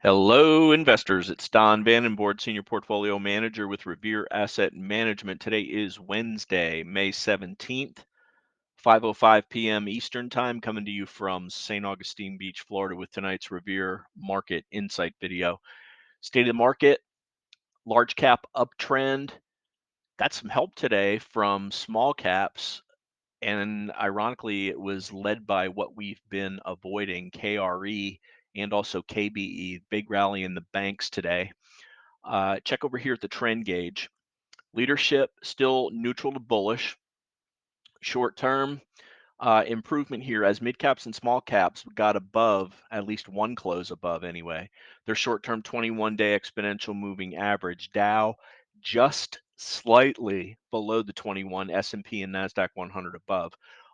Hello, investors. It's Don Vandenbord, Senior Portfolio Manager with Revere Asset Management. Today is Wednesday, May 17th, 5:05 p.m. Eastern Time, coming to you from St. Augustine Beach, Florida, with tonight's Revere Market Insight video. State of the market, large cap uptrend. Got some help today from small caps, and ironically, it was led by what we've been avoiding, KRE and also KBE. Big rally in the banks today. Check over here at the trend gauge. Leadership still neutral to bullish. Short term improvement here as mid caps and small caps got above, at least one close above anyway, their short term 21-day exponential moving average. Dow just slightly below the 21, S&P and NASDAQ 100 above.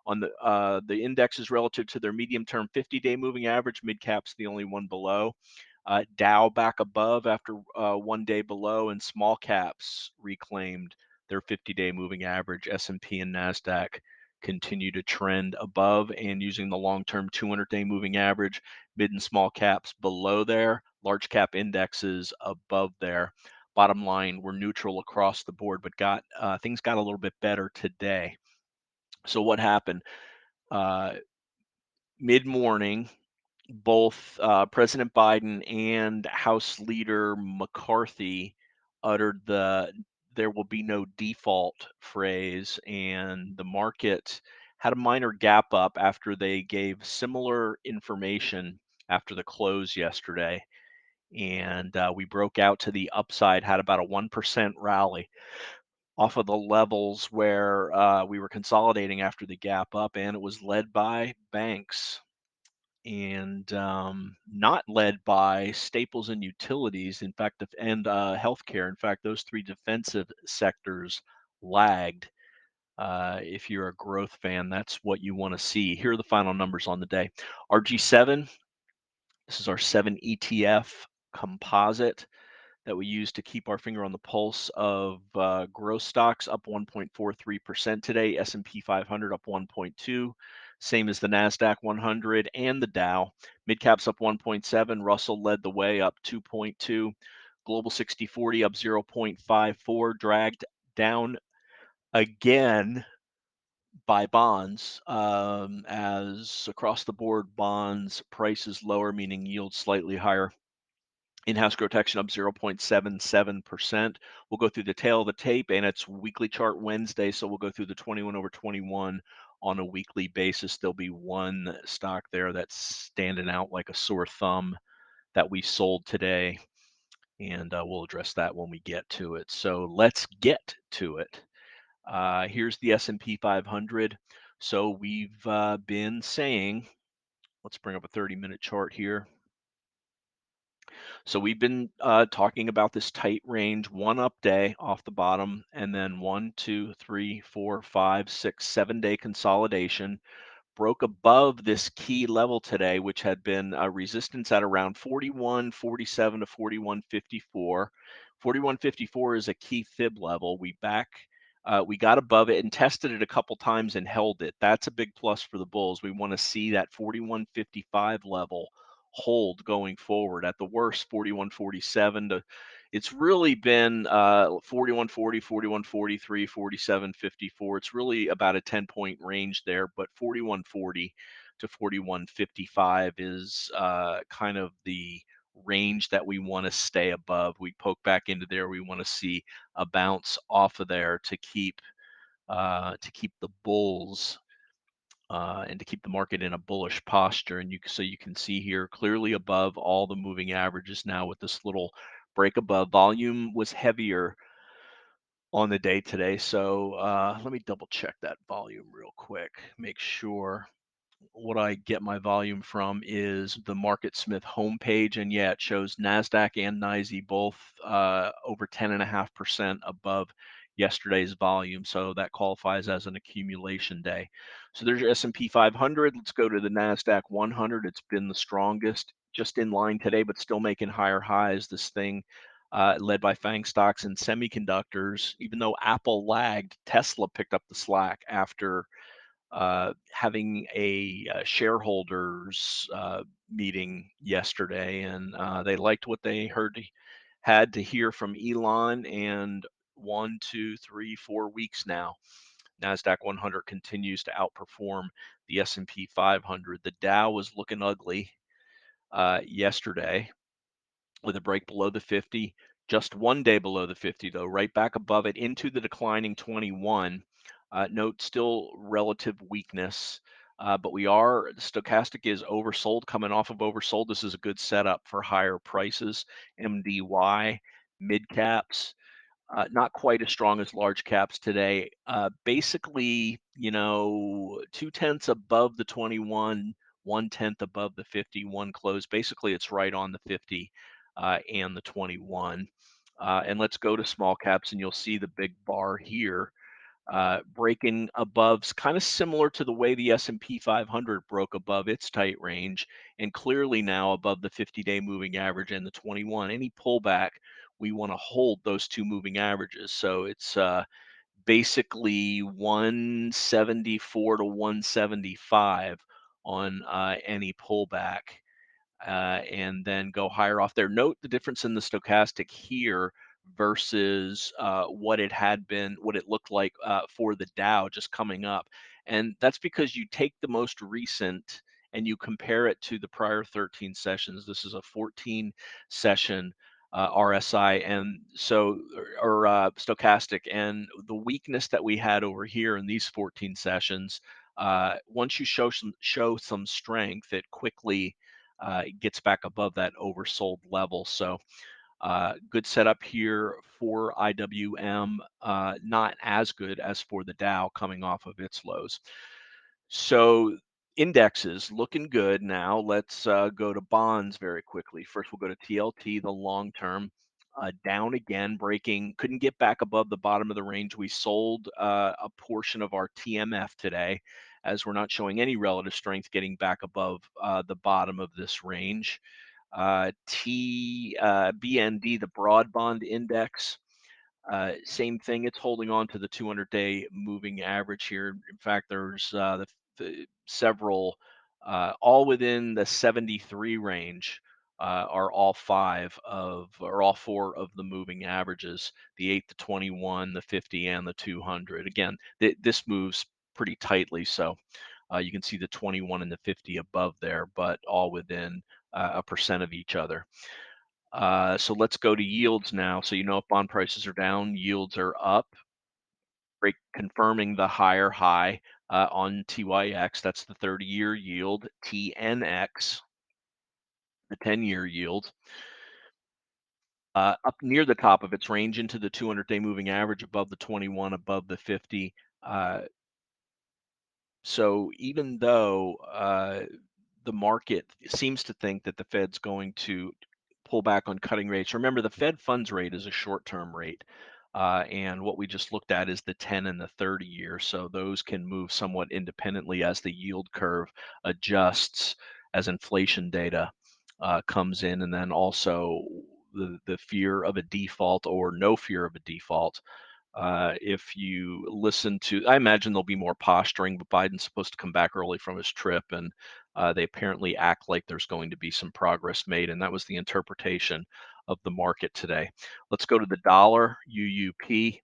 On the indexes relative to their medium term 50-day moving average, mid caps the only one below. Dow back above after 1 day below, and small caps reclaimed their 50-day moving average. S&P and NASDAQ continue to trend above and using the long-term 200-day moving average. Mid and small caps below there, large cap indexes above there. Bottom line, we're neutral across the board, but things got a little bit better today. So what happened? Mid-morning, both President Biden and House Leader McCarthy uttered the "there will be no default" phrase, and the market had a minor gap up after they gave similar information after the close yesterday. And we broke out to the upside, had about a 1% rally off of the levels where we were consolidating after the gap up, and it was led by banks and not led by staples and utilities. In fact, and healthcare. In fact, those three defensive sectors lagged. If you're a growth fan, that's what you want to see. Here are the final numbers on the day. RG7, this is our 7 ETF composite that we use to keep our finger on the pulse of growth stocks, up 1.43% today. S&P 500 up 1.2, same as the NASDAQ 100 and the Dow. Midcaps up 1.7. Russell led the way, up 2.2. Global 60/40 up 0.54, dragged down again by bonds, as across the board bonds prices lower, meaning yields slightly higher. In-house GROTECTION up 0.77%. We'll go through the tail of the tape, and it's weekly chart Wednesday, so we'll go through the 21 over 21 on a weekly basis. There'll be one stock there that's standing out like a sore thumb that we sold today, and we'll address that when we get to it. So let's get to it. Here's the S&P 500. So we've been saying, let's bring up a 30-minute chart here. So we've been talking about this tight range, one up day off the bottom, and then 1, 2, 3, 4, 5, 6, 7-day consolidation. Broke above this key level today, which had been resistance at around 41.47 to 41.54. 41.54 is a key fib level. We got above it and tested it a couple times and held it. That's a big plus for the bulls. We want to see that 41.55 level hold going forward. At the worst, 41.47 to, it's really been 41.40, 41.43, 47.54. It's really about a 10-point range there, but 41.40 to 41.55 is kind of the range that we want to stay above. We poke back into there. We want to see a bounce off of there to keep the bulls and to keep the market in a bullish posture. And so you can see here clearly above all the moving averages now with this little break above. Volume was heavier on the day today. So let me double check that volume real quick, make sure. What I get my volume from is the MarketSmith homepage, and yeah, it shows NASDAQ and NYSE both over 10.5% above yesterday's volume, so that qualifies as an accumulation day. So there's your S&P 500. Let's go to the NASDAQ 100. It's been the strongest, just in line today, but still making higher highs. This thing led by FANG stocks and semiconductors. Even though Apple lagged, Tesla picked up the slack after having a shareholders meeting yesterday, and they liked what they had to hear from Elon. And 1, 2, 3, 4 weeks now, Nasdaq 100 continues to outperform the S&P 500. The Dow was looking ugly yesterday with a break below the 50, just one day below the 50, though, right back above it into the declining 21. Note still relative weakness, but the stochastic is oversold, coming off of oversold. This is a good setup for higher prices. MDY, mid caps, not quite as strong as large caps today. Basically, 2/10 above the 21, 1/10 above the 51 close. Basically, it's right on the 50 and the 21. And let's go to small caps, and you'll see the big bar here breaking above, kind of similar to the way the S&P 500 broke above its tight range, and clearly now above the 50-day moving average and the 21. Any pullback, we want to hold those two moving averages. So it's basically 174 to 175 on any pullback, and then go higher off there. Note the difference in the stochastic here versus what it had been, what it looked like for the Dow just coming up. And that's because you take the most recent and you compare it to the prior 13 sessions. This is a 14 session RSI, and so or stochastic, and the weakness that we had over here in these 14 sessions. Once you show some strength, it quickly it gets back above that oversold level. So good setup here for IWM, not as good as for the Dow coming off of its lows. So indexes looking good now. Let's go to bonds very quickly. First, we'll go to TLT, the long term. Down again, breaking, couldn't get back above the bottom of the range. We sold a portion of our TMF today, as we're not showing any relative strength getting back above the bottom of this range. BND, the broad bond index, same thing. It's holding on to the 200-day moving average here. In fact, there's several, all within the 73 range, are all four of the moving averages: the 8, the 21, the 50, and the 200. Again, this moves pretty tightly, so you can see the 21 and the 50 above there, but all within a percent of each other. So let's go to yields now. So if bond prices are down, yields are up, confirming the higher high on TYX. That's the 30-year yield. TNX, the 10-year yield, up near the top of its range into the 200-day moving average, above the 21, above the 50. So even though the market seems to think that the Fed's going to pull back on cutting rates, remember the Fed funds rate is a short-term rate, and what we just looked at is the 10 and the 30 year. So those can move somewhat independently as the yield curve adjusts, as inflation data comes in, and then also the fear of a default or no fear of a default. If you listen to, I imagine there'll be more posturing, but Biden's supposed to come back early from his trip, and they apparently act like there's going to be some progress made, and that was the interpretation of the market today. Let's go to the dollar, UUP.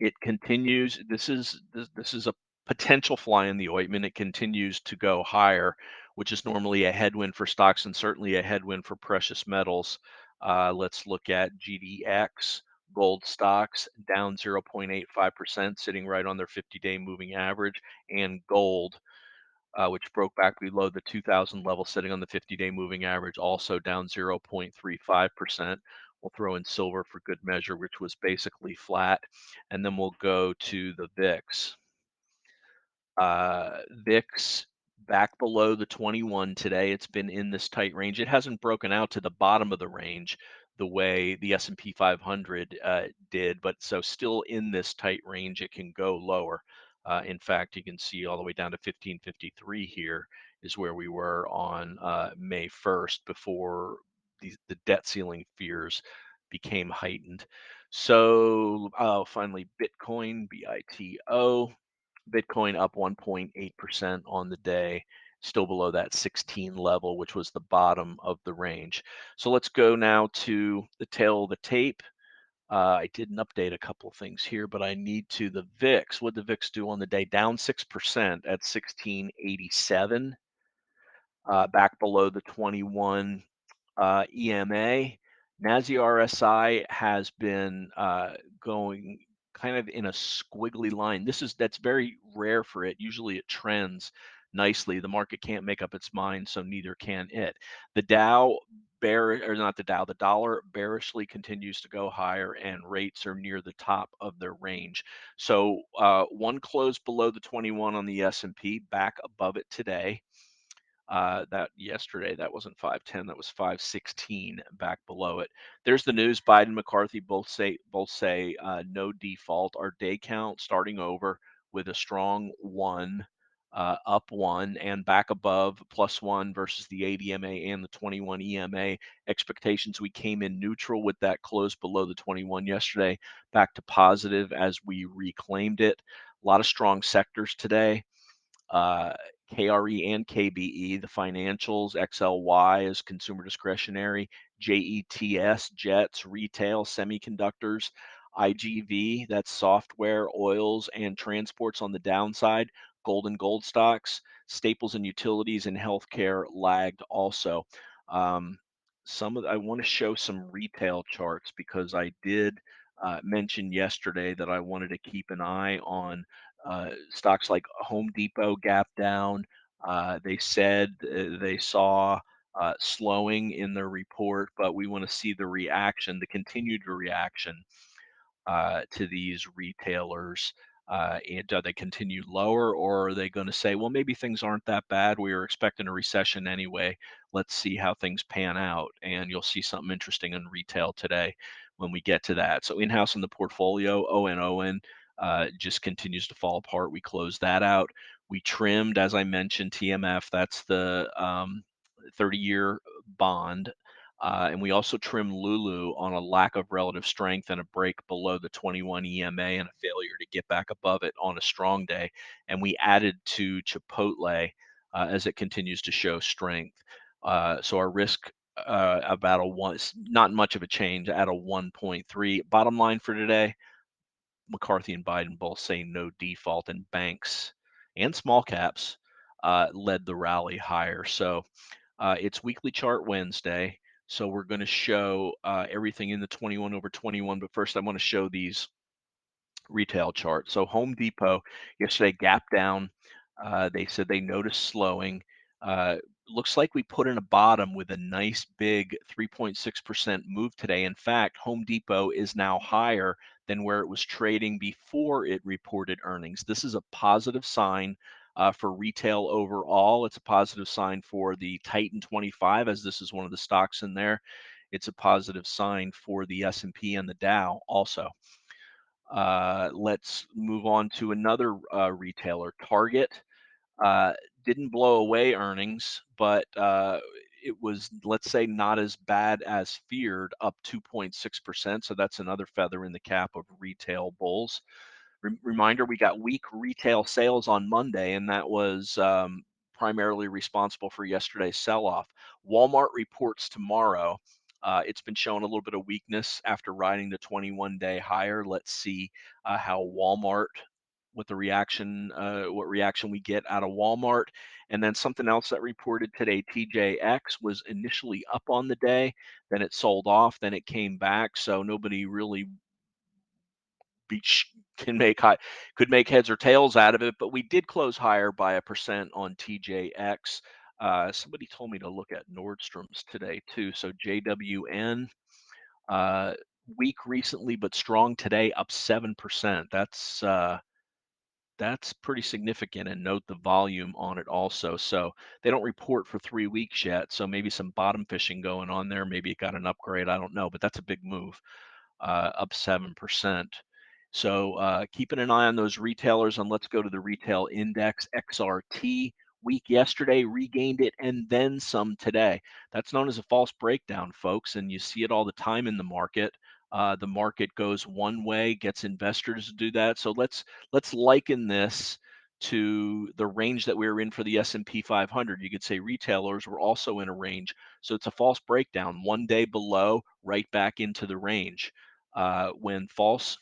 It continues. This is a potential fly in the ointment. It continues to go higher, which is normally a headwind for stocks and certainly a headwind for precious metals. Let's look at GDX. Gold stocks down 0.85%, sitting right on their 50-day moving average, and gold, which broke back below the 2000 level, sitting on the 50-day moving average, also down 0.35%. We'll throw in silver for good measure, which was basically flat, and then we'll go to the VIX. VIX back below the 21 today. It's been in this tight range. It hasn't broken out to the bottom of the range the way the S&P 500 did, but so still in this tight range. It can go lower. In fact, you can see all the way down to 1553 here is where we were on May 1st, before the debt ceiling fears became heightened. So finally, Bitcoin, BITO. Bitcoin up 1.8% on the day, still below that 16 level, which was the bottom of the range. So let's go now to the tail of the tape. I didn't update a couple of things here, but I need to. The VIX, what did the VIX do on the day? Down 6% at 1687, back below the 21 EMA. NASI RSI has been going kind of in a squiggly line. That's very rare for it. Usually it trends nicely. The market can't make up its mind, so neither can it. The Dow or not the Dow, the dollar bearishly continues to go higher, and rates are near the top of their range. So one closed below the 21 on the S&P, back above it today. That yesterday, that wasn't 510, that was 516, back below it. There's the news. Biden, McCarthy both say no default. Our day count starting over with a strong one, up one, and back above +1 versus the 8 EMA and the 21 EMA expectations. We came in neutral with that close below the 21 yesterday, back to positive as we reclaimed it. A lot of strong sectors today. uh, KRE and KBE, the financials, XLY is consumer discretionary, JETS, jets, retail, semiconductors, IGV, that's software, oils, and transports on the downside, gold and gold stocks, staples and utilities, and healthcare lagged also. Um, I want to show some retail charts because I did mention yesterday that I wanted to keep an eye on stocks like Home Depot gap down. They said they saw slowing in their report, but we want to see the reaction, the continued reaction to these retailers. And do they continue lower, or are they going to say, well, maybe things aren't that bad? We were expecting a recession anyway. Let's see how things pan out. And you'll see something interesting in retail today when we get to that. So in-house in the portfolio, ON just continues to fall apart. We closed that out. We trimmed, as I mentioned, TMF. That's the 30-year bond. And we also trimmed Lulu on a lack of relative strength and a break below the 21 EMA and a failure to get back above it on a strong day. And we added to Chipotle as it continues to show strength. So our risk about a one, not much of a change at a 1.3. Bottom line for today, McCarthy and Biden both saying no default, and banks and small caps led the rally higher. So it's weekly chart Wednesday. So we're going to show everything in the 21 over 21. But first, I want to show these retail charts. So Home Depot yesterday gap down. They said they noticed slowing. Looks like we put in a bottom with a nice big 3.6% move today. In fact, Home Depot is now higher than where it was trading before it reported earnings. This is a positive sign for retail overall. It's a positive sign for the Titan 25, as this is one of the stocks in there. It's a positive sign for the S&P and the Dow also. Let's move on to another retailer, Target. Uh, didn't blow away earnings, but it was, let's say, not as bad as feared, up 2.6%. So that's another feather in the cap of retail bulls. Reminder, we got weak retail sales on Monday, and that was primarily responsible for yesterday's sell-off. Walmart reports tomorrow. It's been showing a little bit of weakness after riding the 21-day higher. Let's see how Walmart, what reaction we get out of Walmart. And then something else that reported today, TJX was initially up on the day, then it sold off, then it came back. So nobody really can make high, could make heads or tails out of it, but we did close higher by 1% on TJX. Somebody told me to look at Nordstrom's today too. So JWN, uh, weak recently but strong today, up 7%. That's pretty significant, and note the volume on it also. So they don't report for 3 weeks yet, so maybe some bottom fishing going on there. Maybe it got an upgrade, I don't know, but that's a big move, up 7%. So keeping an eye on those retailers, and let's go to the retail index. XRT, weak yesterday, regained it, and then some today. That's known as a false breakdown, folks, and you see it all the time in the market. The market goes one way, gets investors to do that. So let's liken this to the range that we were in for the S&P 500. You could say retailers were also in a range. So it's a false breakdown. One day below, right back into the range. When false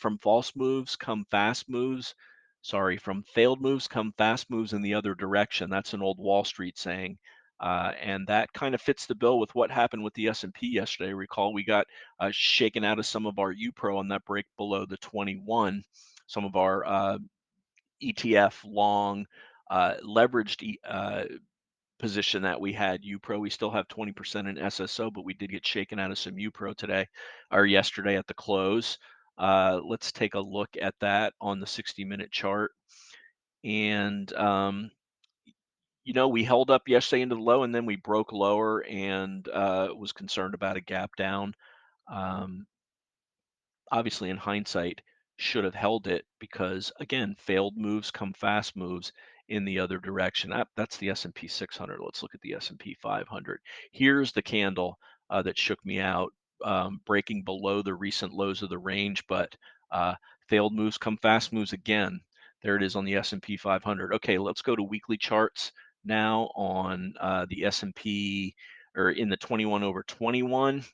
moves come fast moves. Sorry, from failed moves come fast moves in the other direction. That's an old Wall Street saying. And that kind of fits the bill with what happened with the S&P yesterday. Recall we got shaken out of some of our UPRO on that break below the 21. Some of our ETF long position that we had UPRO. We still have 20% in SSO, but we did get shaken out of some UPRO today or yesterday at the close. Let's take a look at that on the 60-minute chart. And we held up yesterday into the low, and then we broke lower and was concerned about a gap down. Um, Obviously, in hindsight, should have held it because again, failed moves come fast moves in the other direction. That's the S&P 600. Let's look at the S&P 500. Here's the candle that shook me out, breaking below the recent lows of the range, but uh, failed moves come fast moves again. There it is on the S&P 500. Okay, let's go to weekly charts now on the S&P or in the 21 over 21.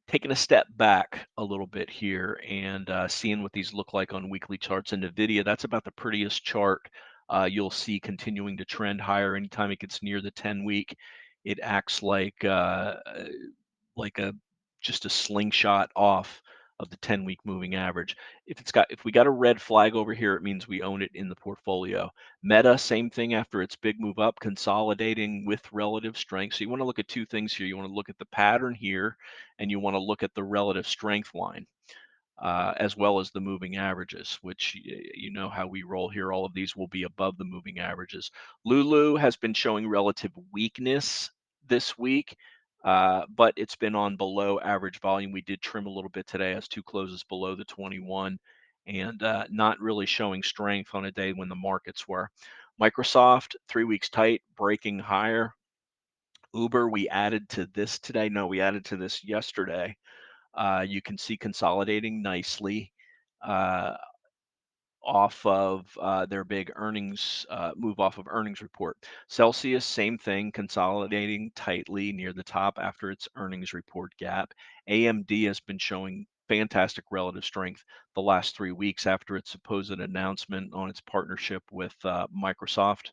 Taking a step back a little bit here and seeing what these look like on weekly charts in NVIDIA, that's about the prettiest chart you'll see continuing to trend higher anytime it gets near the 10-week. It acts like a just a slingshot off of the 10-week moving average. If we got a red flag over here, it means we own it in the portfolio. Meta, same thing after its big move up, consolidating with relative strength. So you want to look at two things here. You want to look at the pattern here, and you want to look at the relative strength line as well as the moving averages, which you know how we roll here. All of these will be above the moving averages. Lulu has been showing relative weakness this week, but it's been on below average volume. We did trim a little bit today as two closes below the 21 and not really showing strength on a day when the markets were. Microsoft, 3 weeks tight, breaking higher. Uber, we added to this today. No, we added to this yesterday. You can see consolidating nicely uh, off of their big earnings move off of earnings report. Celsius, same thing, consolidating tightly near the top after its earnings report gap. AMD has been showing fantastic relative strength the last 3 weeks after its supposed announcement on its partnership with Microsoft.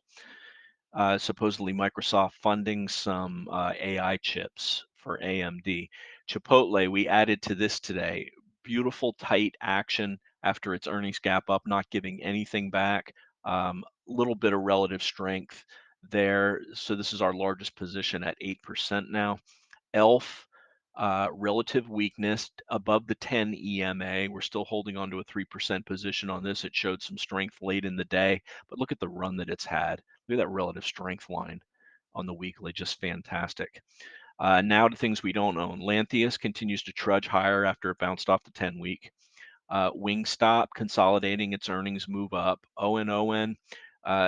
Supposedly Microsoft funding some AI chips for AMD. Chipotle, we added to this today. Beautiful tight action after its earnings gap up, not giving anything back. Little bit of relative strength there. So this is our largest position at 8% now. ELF, relative weakness above the 10 EMA. We're still holding on to a 3% position on this. It showed some strength late in the day, but look at the run that it's had. Look at that relative strength line on the weekly, just fantastic. Now to things we don't own. Lantheus continues to trudge higher after it bounced off the 10-week. Wingstop consolidating its earnings move up. ON,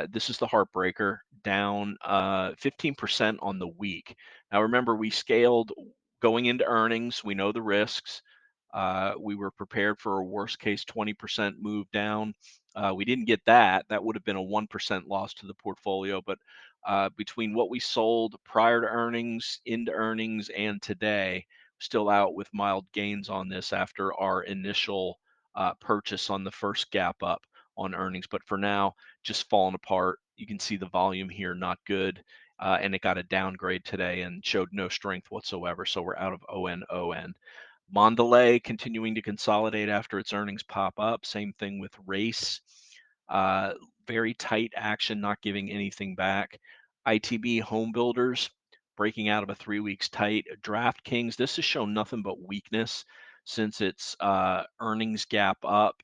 this is the heartbreaker, down 15% on the week. Now remember, we scaled going into earnings. We know the risks. We were prepared for a worst case 20% move down. We didn't get that. That would have been a 1% loss to the portfolio. But between what we sold prior to earnings, into earnings, and today, still out with mild gains on this after our initial purchase on the first gap up on earnings. But for now, just falling apart. You can see the volume here, not good. And it got a downgrade today and showed no strength whatsoever. So we're out of ON. Mondelez continuing to consolidate after its earnings pop up. Same thing with Race. Uh, Very tight action, not giving anything back. ITB Home Builders breaking out of a 3 weeks tight. DraftKings, this has shown nothing but weakness since its earnings gap up.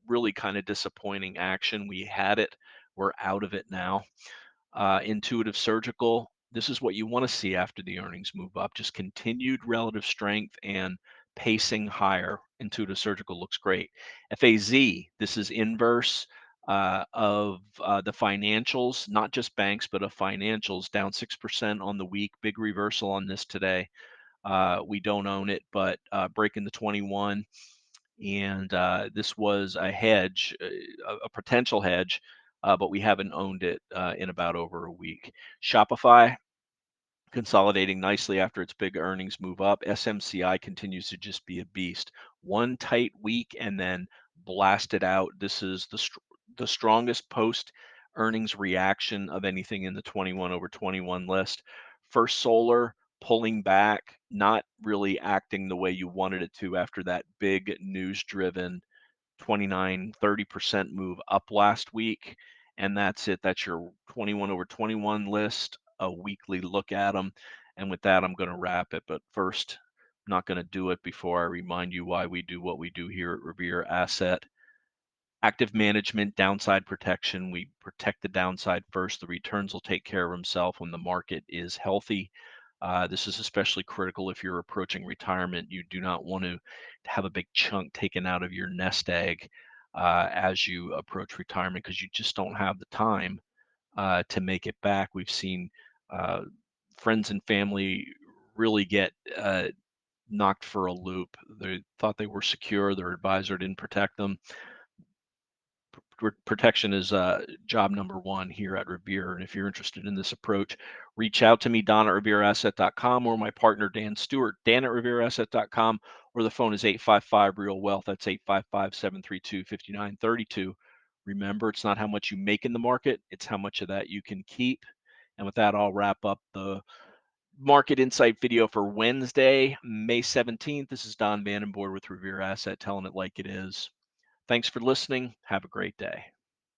Really kind of disappointing action. We had it. We're out of it now. Intuitive Surgical, this is what you want to see after the earnings move up. Just continued relative strength and pacing higher. Intuitive Surgical looks great. FAZ, this is inverse of the financials, not just banks, but of financials, down 6% on the week. Big reversal on this today. We don't own it, but breaking the 21. and this was a hedge, a potential hedge, but we haven't owned it in about over a week. Shopify consolidating nicely after its big earnings move up. SMCI continues to just be a beast. One tight week and then blasted out. This is the strongest post earnings reaction of anything in the 21 over 21 list. First Solar pulling back, not really acting the way you wanted it to after that big news driven 29, 30% move up last week. And that's it. That's your 21 over 21 list, a weekly look at them. And with that, I'm going to wrap it. But first, I'm not going to do it before I remind you why we do what we do here at Revere Asset. Active management, downside protection. We protect the downside first. The returns will take care of themselves when the market is healthy. This is especially critical if you're approaching retirement. You do not want to have a big chunk taken out of your nest egg as you approach retirement because you just don't have the time to make it back. We've seen uh, friends and family really get knocked for a loop. They thought they were secure, their advisor didn't protect them. Protection is job number one here at Revere. And if you're interested in this approach, reach out to me, Don at revereasset.com, or my partner, Dan Stewart, Dan at revereasset.com, or the phone is 855 Real Wealth. That's 855 732 5932. Remember, it's not how much you make in the market, it's how much of that you can keep. And with that, I'll wrap up the market insight video for Wednesday, May 17th. This is Don Vandenbord with Revere Asset, telling it like it is. Thanks for listening. Have a great day.